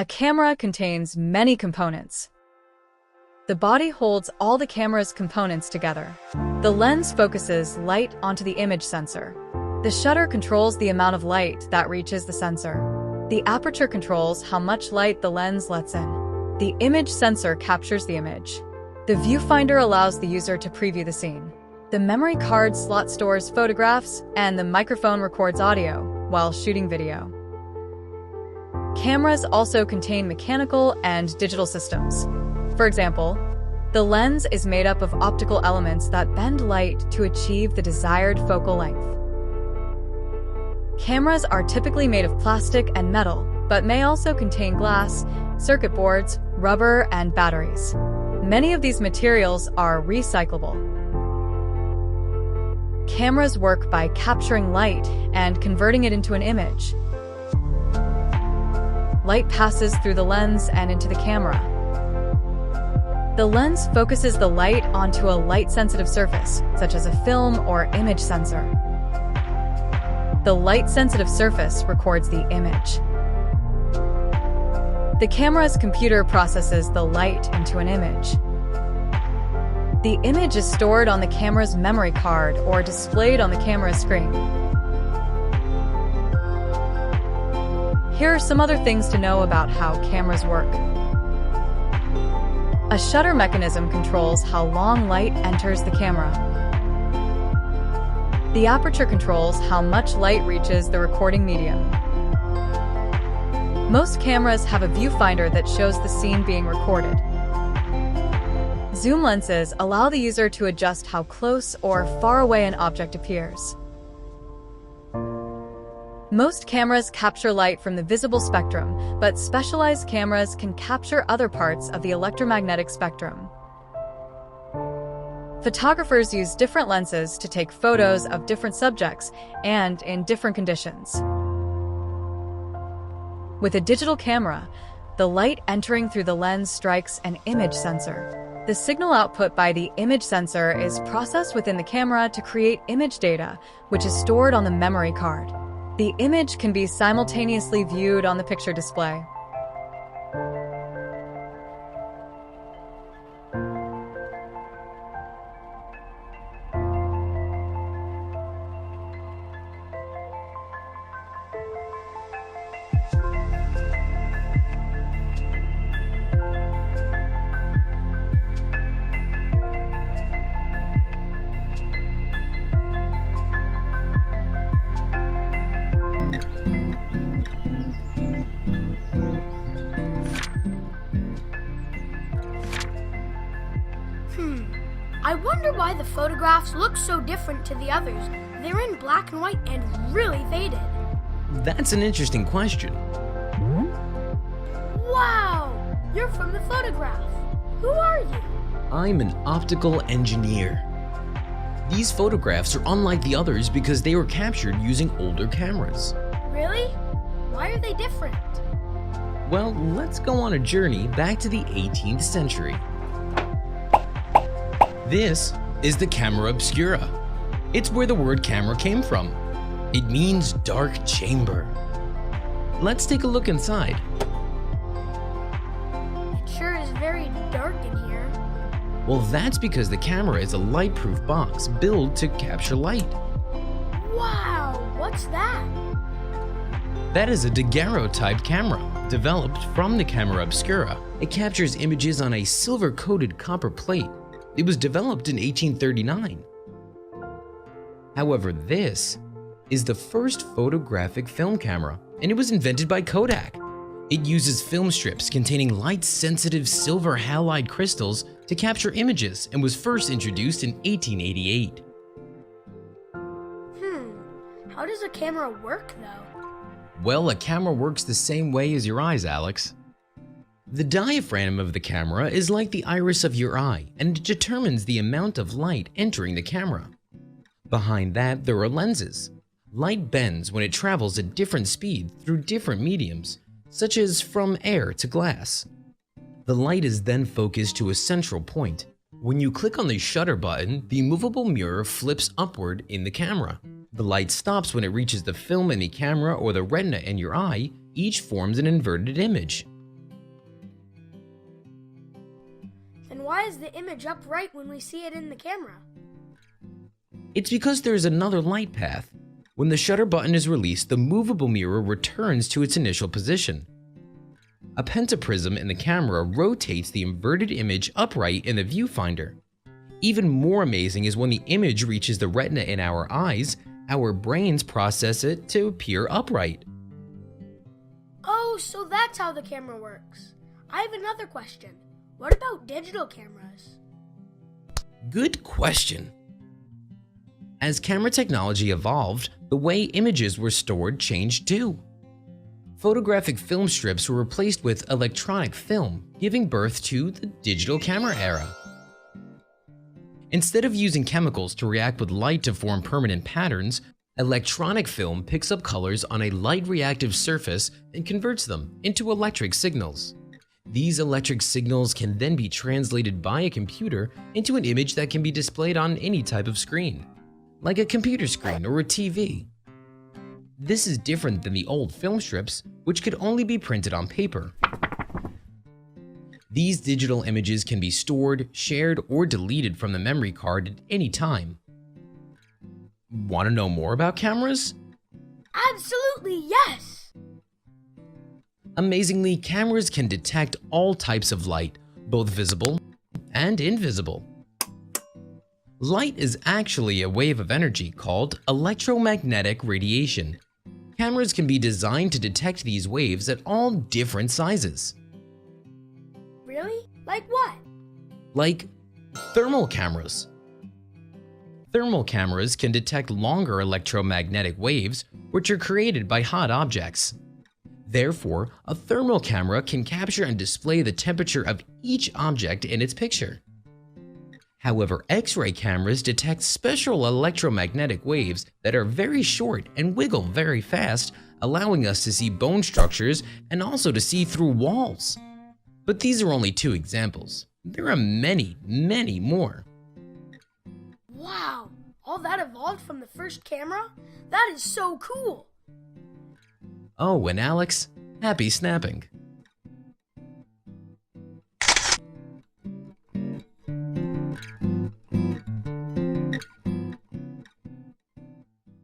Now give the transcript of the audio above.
A camera contains many components. The body holds all the camera's components together. The lens focuses light onto the image sensor. The shutter controls the amount of light that reaches the sensor. The aperture controls how much light the lens lets in. The image sensor captures the image. The viewfinder allows the user to preview the scene. The memory card slot stores photographs, and the microphone records audio while shooting video. Cameras also contain mechanical and digital systems. For example, the lens is made up of optical elements that bend light to achieve the desired focal length. Cameras are typically made of plastic and metal, but may also contain glass, circuit boards, rubber, and batteries. Many of these materials are recyclable. Cameras work by capturing light and converting it into an image. Light passes through the lens and into the camera. The lens focuses the light onto a light-sensitive surface, such as a film or image sensor. The light-sensitive surface records the image. The camera's computer processes the light into an image. The image is stored on the camera's memory card or displayed on the camera's screen. Here are some other things to know about how cameras work. A shutter mechanism controls how long light enters the camera. The aperture controls how much light reaches the recording medium. Most cameras have a viewfinder that shows the scene being recorded. Zoom lenses allow the user to adjust how close or far away an object appears. Most cameras capture light from the visible spectrum, but specialized cameras can capture other parts of the electromagnetic spectrum. Photographers use different lenses to take photos of different subjects and in different conditions. With a digital camera, the light entering through the lens strikes an image sensor. The signal output by the image sensor is processed within the camera to create image data, which is stored on the memory card. The image can be simultaneously viewed on the picture display. I wonder why the photographs look so different to the others. They're in black and white and really faded. That's an interesting question. Wow! You're from the photograph. Who are you? I'm an optical engineer. These photographs are unlike the others because they were captured using older cameras. Really? Why are they different? Well, let's go on a journey back to the 18th century. This is the camera obscura. It's where the word camera came from. It means dark chamber. Let's take a look inside. It sure is very dark in here. Well, that's because the camera is a light-proof box built to capture light. Wow, what's that? That is a daguerreotype camera, developed from the camera obscura. It captures images on a silver-coated copper plate. It was developed in 1839. However, this is the first photographic film camera, and it was invented by Kodak. It uses film strips containing light-sensitive silver halide crystals to capture images and was first introduced in 1888. How does a camera work, though? Well, a camera works the same way as your eyes, Alex. The diaphragm of the camera is like the iris of your eye, and it determines the amount of light entering the camera. Behind that, there are lenses. Light bends when it travels at different speeds through different mediums, such as from air to glass. The light is then focused to a central point. When you click on the shutter button, the movable mirror flips upward in the camera. The light stops when it reaches the film in the camera or the retina in your eye. Each forms an inverted image. why is the image upright when we see it in the camera? It's because there's another light path. When the shutter button is released, the movable mirror returns to its initial position. A pentaprism in the camera rotates the inverted image upright in the viewfinder. Even more amazing is when the image reaches the retina in our eyes, our brains process it to appear upright. Oh, so that's how the camera works. I have another question. What about digital cameras? Good question. As camera technology evolved, the way images were stored changed too. Photographic film strips were replaced with electronic film, giving birth to the digital camera era. Instead of using chemicals to react with light to form permanent patterns, electronic film picks up colors on a light-reactive surface and converts them into electric signals. These electric signals can then be translated by a computer into an image that can be displayed on any type of screen, like a computer screen or a TV. This is different than the old film strips, which could only be printed on paper. These digital images can be stored, shared, or deleted from the memory card at any time. Want to know more about cameras? Absolutely, yes! Amazingly, cameras can detect all types of light, both visible and invisible. Light is actually a wave of energy called electromagnetic radiation. Cameras can be designed to detect these waves at all different sizes. Really? Like what? Like thermal cameras. Thermal cameras can detect longer electromagnetic waves, which are created by hot objects. Therefore, a thermal camera can capture and display the temperature of each object in its picture. However, X-ray cameras detect special electromagnetic waves that are very short and wiggle very fast, allowing us to see bone structures and also to see through walls. But these are only two examples. There are many, many more. Wow! All that evolved from the first camera? That is so cool! Oh, and Alex, happy snapping.